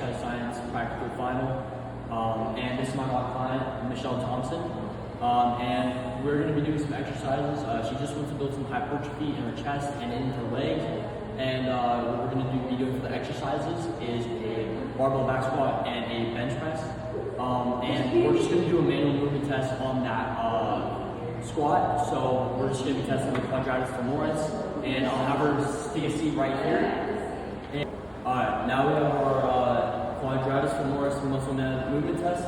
Exercise Science Practical Final. And this is my client, Michelle Thompson. And we're going to be doing some exercises. She just wants to build some hypertrophy in her chest and in her legs. And what we're going to be doing for the exercises is a barbell back squat and a bench press. And we're just going to do a manual movement test on that squat. So we're just going to be testing the quadratus femoris, and I'll have her take a seat right here. And, alright, now we have our quadratus femoris muscle movement test.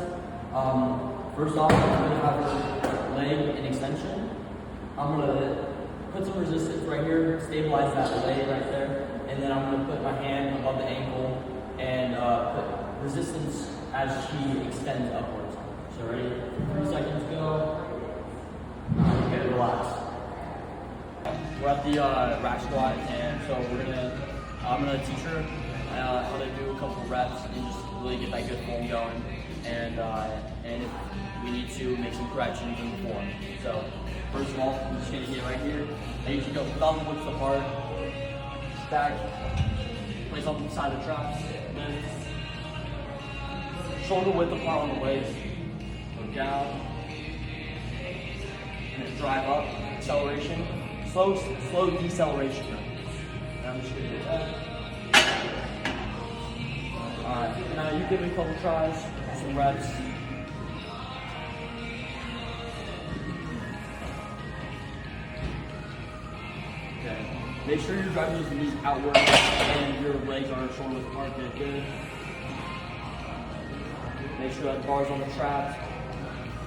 First off, I'm going to have her leg in extension. I'm going to put some resistance right here, stabilize that leg right there, and then I'm going to put my hand above the ankle and put resistance as she extends upwards. So ready? 3 seconds, go. Okay, relax. We're at the rack squat, and so I'm gonna teach her how to do a couple reps and just really get that good form going. And if we need to make some corrections in the form. So first of all, I'm just gonna get right here. I usually go thumb width apart, back, place on the side of the traps, then shoulder width apart on the waist, go down, and then drive up, acceleration, slow deceleration. And I'm just gonna do that. Alright, now you give me a couple tries, some reps. Okay. Make sure you're driving those knees outward and your legs are shoulder width apart. Good. Make sure that bar's on the trap.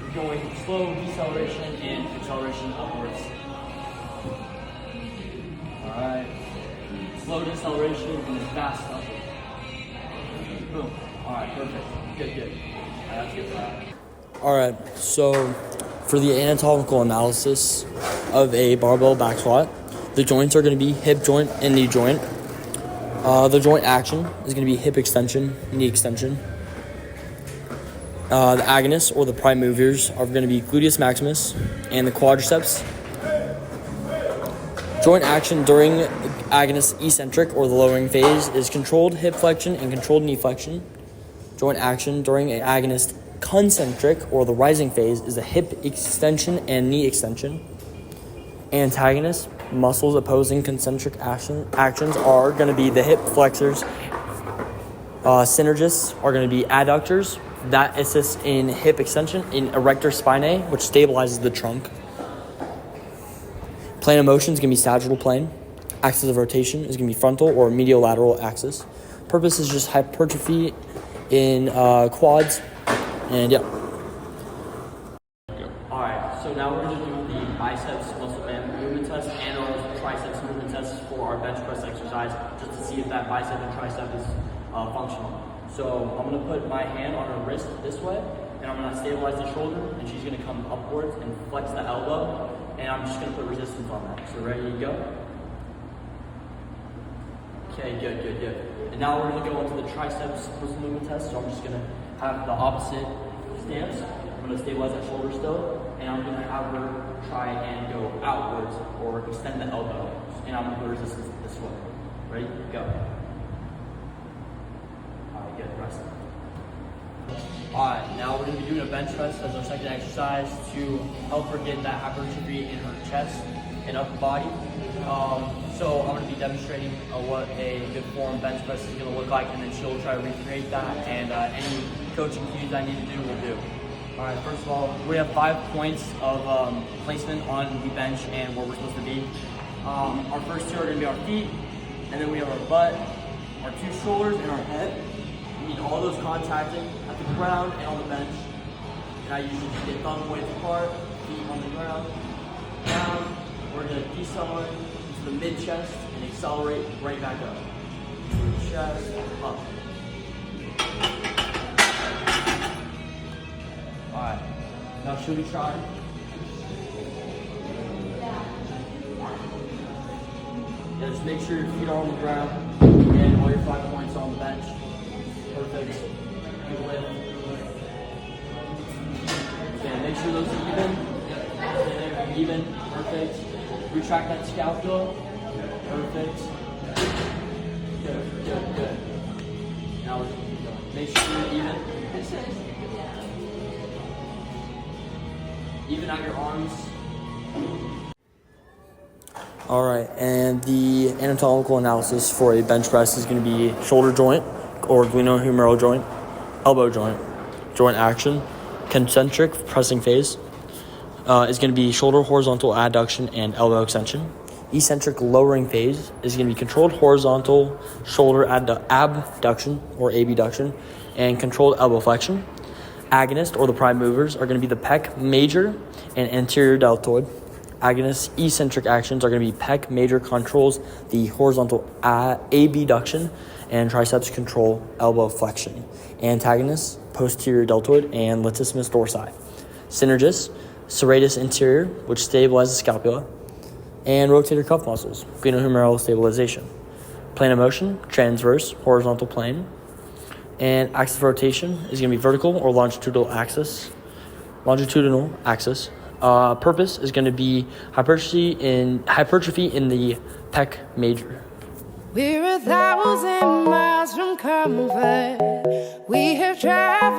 You're going slow deceleration and acceleration upwards. Alright. Slow deceleration and fast upwards. Boom. Alright, perfect. Good. Alright, let's get that. Alright, so for the anatomical analysis of a barbell back squat, the joints are going to be hip joint and knee joint. The joint action is going to be hip extension, knee extension. The agonists, or the prime movers, are going to be gluteus maximus and the quadriceps. Joint action during agonist eccentric, or the lowering phase, is controlled hip flexion and controlled knee flexion. Joint action during agonist concentric, or the rising phase, is the hip extension and knee extension. Antagonist muscles opposing concentric actions are going to be the hip flexors. Synergists are going to be adductors. That assists in hip extension, in erector spinae, which stabilizes the trunk. Plane of motion is going to be sagittal plane. Axis of rotation is going to be frontal or medial-lateral axis. Purpose is just hypertrophy in quads, and yeah. Alright, so now we're going to do the biceps muscle movement test and our triceps movement test for our bench press exercise, just to see if that bicep and tricep is functional. So I'm going to put my hand on her wrist this way, and I'm going to stabilize the shoulder, and she's going to come upwards and flex the elbow, and I'm just going to put resistance on that. So ready to go? Okay, good. And now we're going to go into the triceps muscle movement test. So I'm just going to have the opposite stance. I'm going to stabilize that shoulder still, and I'm going to have her try and go outwards or extend the elbow, and I'm going to put resistance this way. Ready? Go. Alright, good. Rest. Alright, now we're going to be doing a bench press as our second exercise to help her get that hypertrophy in her chest and upper body. So I'm going to be demonstrating what a good form bench press is going to look like, and then she'll try to recreate that, and any coaching cues I need to do, we'll do. Alright, first of all, we have 5 points of placement on the bench and where we're supposed to be. Our first 2 are going to be our feet, and then we have our butt, our 2 shoulders, and our head. We need all those contacting at the ground and on the bench. And I usually just get thumb width apart, feet on the ground, down. We're going to decelerate into the mid-chest and accelerate right back up. Chest, up. Alright, now should we try? Yeah, just make sure your feet are on the ground and all your 5 points are on the bench. Perfect. Good lift. Okay, make sure those are even. Okay, even. Perfect. Retract that scalp though. Perfect. Good. Now we're just keep going. Make sure you're even. Even out your arms. All right, and the anatomical analysis for a bench press is going to be shoulder joint or glenohumeral joint, elbow joint, joint action, concentric pressing phase is going to be shoulder horizontal adduction and elbow extension. Eccentric lowering phase is going to be controlled horizontal shoulder abduction or abduction and controlled elbow flexion. Agonist or the prime movers are going to be the pec major and anterior deltoid. Agonist eccentric actions are going to be pec major controls the horizontal abduction and triceps control elbow flexion. Antagonists posterior deltoid and latissimus dorsi. Synergists serratus anterior, which stabilizes the scapula, and rotator cuff muscles, glenohumeral stabilization. Plane of motion, transverse, horizontal plane, and axis of rotation is going to be vertical or longitudinal axis. Purpose is going to be hypertrophy in the pec major. We're 1,000 miles from comfort. We have traveled.